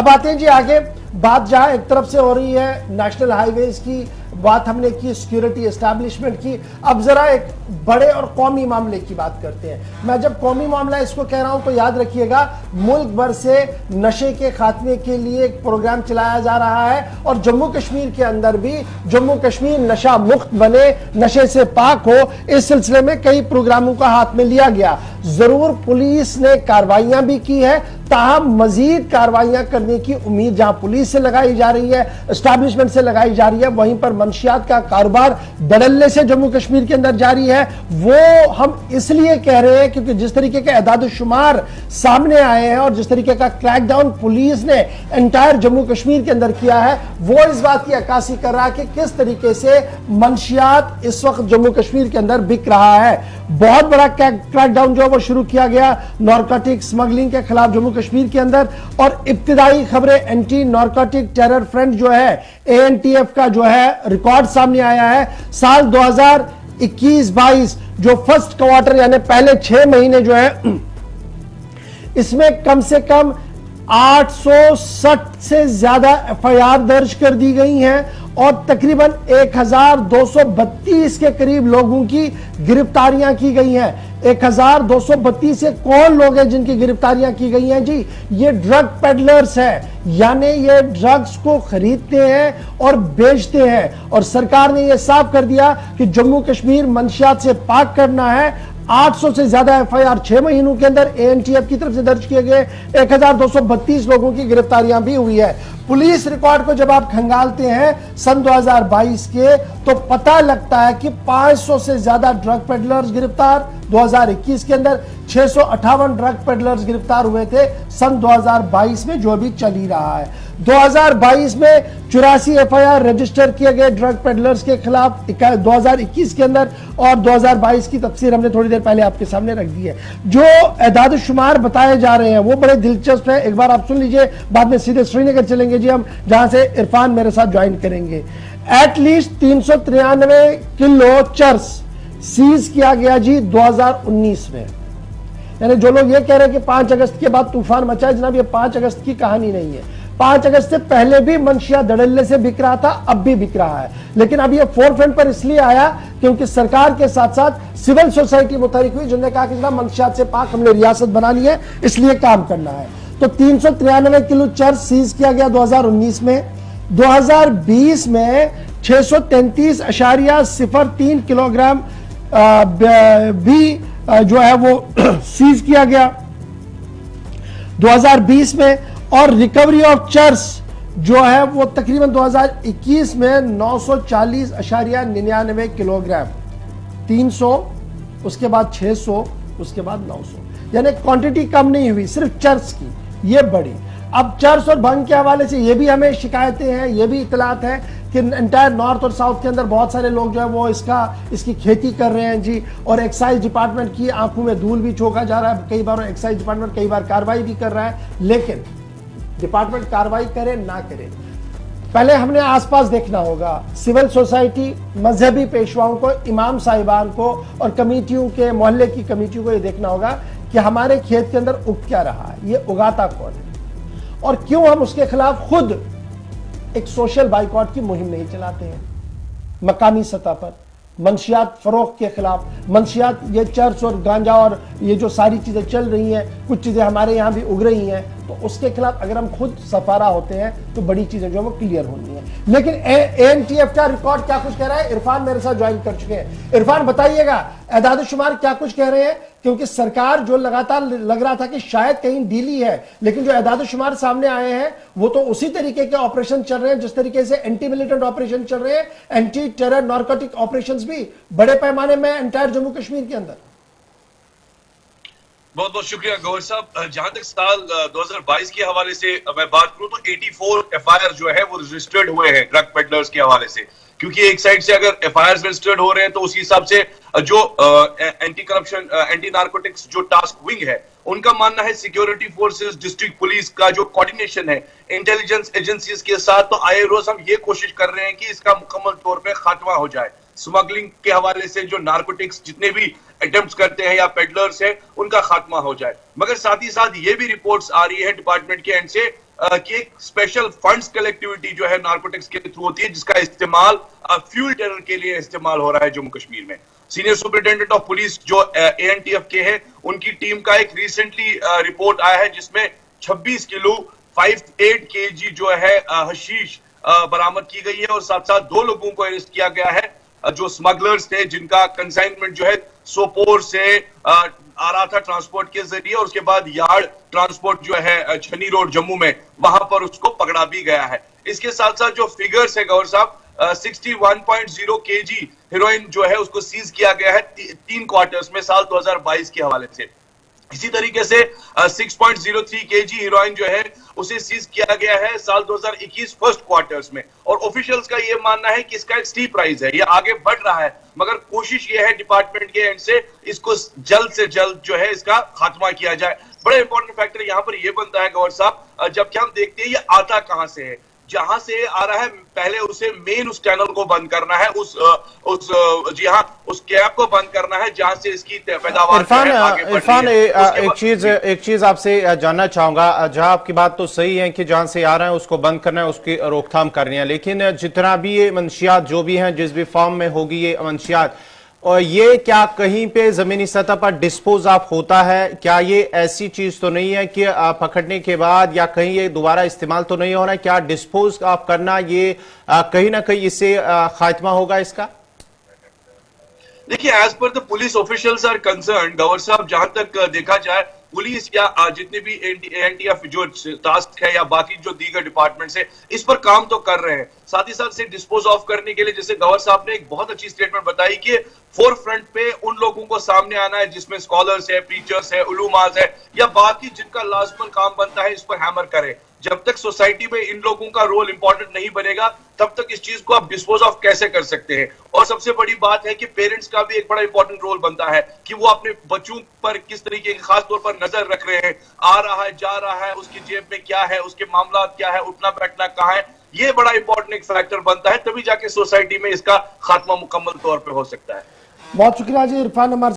अब आते हैं जी आगे। बात जहां एक तरफ से हो रही है नेशनल हाईवेज की, बात हमने की सिक्योरिटी एस्टैब्लिशमेंट की, अब जरा एक बड़े और कौमी मामले की बात करते हैं। मैं जब कौमी मामला इसको कह रहा हूं तो याद रखिएगा, मुल्क भर से नशे के खात्मे के लिए एक प्रोग्राम चलाया जा रहा है और जम्मू कश्मीर के अंदर भी जम्मू कश्मीर नशा मुक्त बने, नशे से पाक हो, इस सिलसिले में कई प्रोग्रामों का हाथ में लिया गया। जरूर पुलिस ने कार्रवाइयां भी की है, ताहम मजीद कार्रवाइयां करने की उम्मीद जहां पुलिस से लगाई जा रही है, एस्टैब्लिशमेंट से लगाई जा रही है, वहीं पर मंशियात का कारोबार धड़ल्ले से जम्मू कश्मीर के अंदर जारी है। वो हम इसलिए कह रहे हैं क्योंकि जिस तरीके के एदाद शुमार सामने आए हैं और जिस तरीके का क्रैकडाउन पुलिस ने एंटायर जम्मू कश्मीर के अंदर किया है, वो इस बात की अक्कासी कर रहा है कि किस तरीके से मंशियात इस वक्त जम्मू कश्मीर के अंदर बिक रहा है। बहुत बड़ा क्रैकडाउन जो है वो शुरू किया गया नारकोटिक स्मगलिंग के खिलाफ जम्मू कश्मीर के अंदर, और इब्तिदाई खबरें एंटी नारकोटिक टेरर फ्रंट जो है ANTF का जो है रिकॉर्ड सामने आया है। साल 2021-22 जो फर्स्ट क्वार्टर यानी पहले 6 महीने जो है, इसमें कम से कम 860 से ज्यादा FIR दर्ज कर दी गई हैं और तकरीबन 1232 के करीब लोगों की गिरफ्तारियां की गई हैं। 1232 से कौन लोग हैं जिनकी गिरफ्तारियां की गई हैं जी? ये ड्रग पेडलर्स हैं, यानी ये ड्रग्स को खरीदते हैं और बेचते हैं। और सरकार ने यह साफ कर दिया कि जम्मू कश्मीर मंशियात से पाक करना है। 800 से ज्यादा FIR 6 महीनों के अंदर ANTF की तरफ से दर्ज किए गए, 1232 लोगों की गिरफ्तारियां भी हुई है। पुलिस रिकॉर्ड को जब आप खंगालते हैं सन 2022 के, तो पता लगता है कि 500 से ज्यादा ड्रग पेडलर्स गिरफ्तार, 2021 के अंदर 658 ड्रग पेडलर्स गिरफ्तार हुए थे सन 2022 में, जो अभी चल ही रहा है। 2022 में 84 FIR रजिस्टर किए गए ड्रग पेडलर्स के खिलाफ 2021 के अंदर, और 2022 की तफसीर हमने थोड़ी देर पहले आपके सामने रख दी है। जो एदाद शुमार बताए जा रहे हैं वो बड़े दिलचस्प है, एक बार आप सुन लीजिए, बाद में सीधे श्रीनगर चलेंगे जी हम, जहां से इरफान मेरे साथ ज्वाइन करेंगे। एटलीस्ट 393 किलो चर्स सीज किया गया जी 2019 में। यानी जो लोग ये कह रहे हैं कि 5 अगस्त के बाद तूफान मचा है, जनाब ये 5 अगस्त की कहानी नहीं है। 5 अगस्त से पहले भी मंशिया धड़ल्ले से बिक रहा था, अब भी बिक रहा है, लेकिन अब ये फोरफ्रंट पर इसलिए आया क्योंकि सरकार के साथ साथ सिविल सोसाइटी मुतहरिक हुई, जिन्होंने कहा कि जनाब मंशियात से पाक हमने रियासत बनानी है, इसलिए काम करना है। तो 393 किलो चर्स सीज किया गया 2019 में। 2020 में 633.03 किलोग्राम भी जो है वो सीज किया गया 2020 में, और रिकवरी ऑफ चर्स जो है वो तकरीबन 2021 में 940.99 किलोग्राम, 300, उसके बाद 600, उसके बाद 900, यानी क्वांटिटी कम नहीं हुई, सिर्फ चर्स की ये बढ़ी। अब चर्स और भंग के हवाले से ये भी हमें शिकायतें हैं, ये भी इतलात है कि एंटायर नॉर्थ और साउथ के अंदर बहुत सारे लोग जो है वो इसकी खेती कर रहे हैं जी, और एक्साइज डिपार्टमेंट की आंखों में धूल भी झोंका जा रहा है। कई बार एक्साइज डिपार्टमेंट कई बार कार्रवाई भी कर रहा है, लेकिन डिपार्टमेंट कार्रवाई करे ना करे, पहले हमने आसपास देखना होगा। सिविल सोसाइटी, मजहबी पेशवाओं को, इमाम साहिबान को और कमेटियों के, मोहल्ले की कमेटियों को यह देखना होगा कि हमारे खेत के अंदर उग क्या रहा है, ये उगाता कौन है, और क्यों हम उसके खिलाफ खुद एक सोशल बाइकआउट की मुहिम नहीं चलाते हैं मकामी सतह पर। मंशियात फरोख्त के खिलाफ, मंशियात, ये चर्च और गांजा और ये जो सारी चीजें चल रही हैं, कुछ चीजें हमारे यहां भी उग रही हैं, तो उसके खिलाफ अगर हम खुद सफारा होते हैं तो बड़ी चीजें जो है वो क्लियर होनी है। लेकिन ANTF का रिकॉर्ड क्या कुछ कह रहा है, इरफान मेरे साथ ज्वाइन कर चुके हैं। इरफान बताइएगा एदाद शुमार क्या कुछ कह रहे हैं, क्योंकि सरकार जो लगातार लग रहा था कि शायद कहीं ढीली है, लेकिन जो एदाद शुमार सामने आए हैं वो तो उसी तरीके के ऑपरेशन चल रहे हैं जिस तरीके से एंटी मिलिटेंट ऑपरेशन चल रहे हैं, एंटी टेरर नारकोटिक ऑपरेशंस भी बड़े पैमाने में एंटायर जम्मू कश्मीर के अंदर। बहुत बहुत शुक्रिया गौर साहब। जहां तक साल 2022 के हवाले से मैं बात करूं तो 84 FIR जो है वो रजिस्टर्ड हुए हैं ड्रग पेडलर्स के हवाले से, क्योंकि एक साइड से अगर FIR रजिस्टर्ड हो रहे हैं तो उसी हिसाब से जो एंटी करप्शन, एंटी नारकोटिक्स जो टास्क विंग है, उनका मानना है सिक्योरिटी फोर्सेस, डिस्ट्रिक्ट पुलिस का जो कोऑर्डिनेशन है इंटेलिजेंस एजेंसीज के साथ, तो आए रोज हम ये कोशिश कर रहे हैं कि इसका मुकम्मल तौर पे खात्मा हो जाए। स्मगलिंग के हवाले से जो नारकोटिक्स जितने भी अटेम्प्ट्स करते हैं या पेडलर्स हैं, उनका खात्मा हो जाए। मगर साथ ही साथ ये भी रिपोर्ट्स आ रही है डिपार्टमेंट के एंड से कि एक स्पेशल फंड्स कलेक्टिविटी जो है नार्कोटिक्स के थ्रू होती है, जिसका इस्तेमाल फ्यूल टेरर के लिए इस्तेमाल हो रहा है जम्मू कश्मीर में। सीनियर सुपरिटेंडेंट ऑफ पुलिस जो ANTF के हैं, उनकी टीम का एक रिसेंटली रिपोर्ट आया है जिसमें 26 किलो 58 kg जो है हशीश बरामद की गई है और साथ साथ 2 लोगों को अरेस्ट किया गया है जो स्मगलर्स थे, जिनका कंसाइनमेंट जो है सोपोर से आ रहा था ट्रांसपोर्ट के जरिए, और उसके बाद यार्ड ट्रांसपोर्ट जो है छनी रोड जम्मू में, वहां पर उसको पकड़ा भी गया है। इसके साथ साथ जो फिगर्स है गौर साहब, 61.0 kg हेरोइन जो है उसको सीज किया गया है 3 क्वार्टर्स में साल 2022 के हवाले से। इसी तरीके से 6.03 kg हीरोइन जो है उसे सीज किया गया है साल 2021 फर्स्ट क्वार्टर्स में, और ऑफिशियल्स का यह मानना है कि इसका एक स्टीप राइज है, ये आगे बढ़ रहा है, मगर कोशिश ये है डिपार्टमेंट के एंड से इसको जल्द से जल्द जो है इसका खात्मा किया जाए। बड़ा इंपॉर्टेंट फैक्टर यहाँ पर यह बनता है गौर साहब, जबकि हम देखते हैं ये आता कहां से है, जहां से आ रहा है पहले उसे मेन उस चैनल को बंद करना है, जी हाँ, उस कैप को बंद करना है जहां से इसकी पैदावार इरफान एक चीज आपसे जानना चाहूंगा। जहां आपकी बात तो सही है कि जहां से आ रहा है उसको बंद करना है, उसकी रोकथाम करनी है, लेकिन जितना भी ये मंशियात जो भी हैं, जिस भी फॉर्म में होगी ये मंशियात, और ये क्या कहीं पे जमीनी सतह पर डिस्पोज ऑफ होता है? क्या ये ऐसी चीज तो नहीं है कि पकड़ने के बाद या कहीं ये दोबारा इस्तेमाल तो नहीं हो रहा है? क्या डिस्पोज ऑफ करना ये कहीं ना कहीं इससे खात्मा होगा इसका? देखिए, as per the police officials are concern governor साहब, जहां तक देखा जाए पुलिस या जितने भी ANTF जो टास्क है या बाकी जो दीगर डिपार्टमेंट्स है, इस पर काम तो कर रहे हैं। साथ ही साथ से डिस्पोज ऑफ करने के लिए जैसे गवर्नर साहब ने एक बहुत अच्छी स्टेटमेंट बताई कि फोर फ्रंट पे उन लोगों को सामने आना है जिसमें स्कॉलर्स है, टीचर्स है, उलूमाज है या बाकी जिनका लाजमन काम बनता है, इस पर हैमर करें। जब तक सोसाइटी में इन लोगों का रोल इंपॉर्टेंट नहीं बनेगा, तब तक इस चीज को आप डिस्पोज ऑफ कैसे कर सकते हैं? और सबसे बड़ी बात है कि पेरेंट्स का भी एक बड़ा इंपॉर्टेंट रोल बनता है कि वो अपने बच्चों पर किस तरीके की खास तौर पर नजर रख रहे हैं, आ रहा है, जा रहा है, उसकी जेब में क्या है, उसके मामला क्या है, उठना बैठना कहाँ है, ये बड़ा इंपॉर्टेंट एक फैक्टर बनता है, तभी जाके सोसाइटी में इसका खात्मा मुकम्मल तौर पर हो सकता है। बहुत शुक्रिया जी इरफान हमारे